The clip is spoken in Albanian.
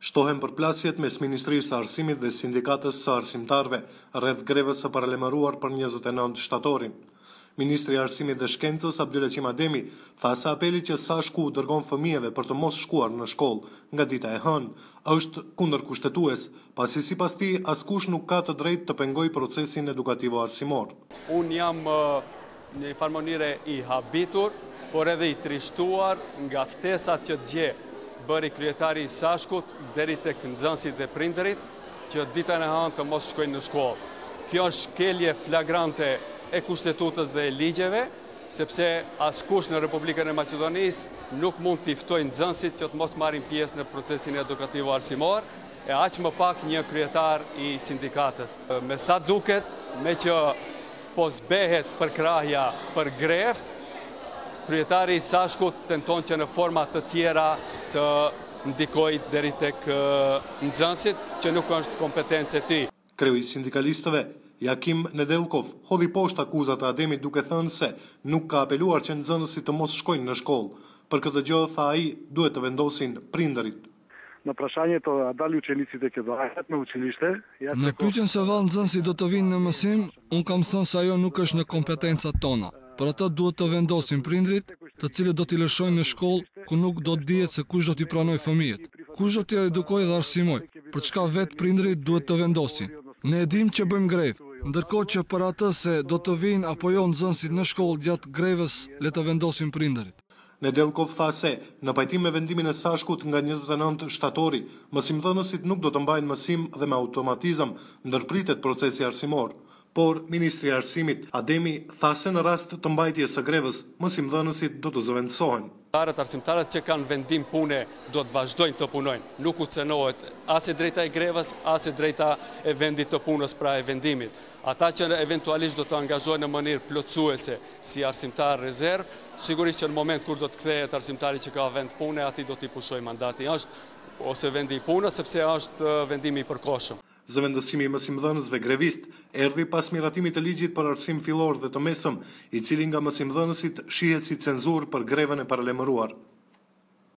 Shtohen përplasjet mes Ministrisë së Arsimit dhe Sindikatës së Arsimtarëve rreth grevës së paralajmëruar për 29 shtatorin. Ministri i Arsimit dhe Shkencës Abdulaqim Ademi tha se apeli që Sashku dërgon fëmijëve për të mos shkuar në shkollë nga dita e hënë është kundërkushtetues, pasi sipas tij askush nuk ka të drejtë të pengojë procesin edukativo-arsimor. Unë jam në farë mënyre i habitur, por edhe i trishtuar nga ftesat që dje bëri kryetari i Sashkut deri tek nxënësit dhe prindërit që ditën e hënë të mos shkojnë në shkollë. Kjo është shkelje flagrante e kushtetutës dhe e ligjeve, sepse askush në Republikën e Maqedonisë nuk mund t'i ftojë nxënësit që të mos marrin pjesë në procesin edukativo-arsimor, e aq më pak një kryetar i sindikatës. Me sa duket, me që po zbehet përkrahja për grevë, kryetari i Sashkut tenton që në forma të tjera të ndikojë deri tek nxënësit që nuk është kompetencë e tij. Kreu i sindikalistëve Jakim Nedelkov hodhi poshtë akuzat e Ademit duke thënë se nuk ka apeluar që nxënësit të mos shkojnë në shkollë. Për këtë gjë, tha ai, duhet të vendosin prindërit. Në prashanje të dalë učenicit e këdo ajet me učilište. Në pyetjen se vallë nxënësit do të vinë në mësim, unë kam thënë se ajo nuk është në kompetencat tona. Për atë duhet të vendosin prindrit, të cilët do t'i lëshojnë në shkollë ku nuk do të dihet se kush do t'i pranojë fëmijët. Kush do t'i edukojë dhe arsimojë, për çka vetë prindrit duhet të vendosin. Ne e dimë që bëjmë grevë, ndërkohë që për atë se do të vinë apo jo nxënësit në shkollë gjatë grevës, le të vendosin prindërit. Nedelkov tha se, në pajtim me vendimin e Sashkut nga 29 shtatori, mësimdhënësit nuk do të mbajnë mësim dhe me automatizëm ndërpritet procesi arsimor. Por Ministri i Arsimit Ademi tha se në rast të mbajtjes së grevës, mësimdhënësit do të zëvendësohen. Arsimtarët që kanë vendim pune do të vazhdojnë të punojnë. Nuk u cenohet as e drejta e grevës, as e drejta e vendit të punës pra e vendimit. Ata që eventualisht do të angazhohen në mënyrë plotësuese si arsimtar rezerv, sigurisht që në moment kur do të kthehet arsimtari që ka vend pune, ati do t'i pushojë mandati ose vendi i punës, sepse është vendimi i përkohshëm. Zëvendësimi i mësimdhënësve grevist erdhi pas miratimit të ligjit për arsim fillor dhe të mesëm, i cili nga mësimdhënësit shihet si cenzurë për grevën e paralajmëruar.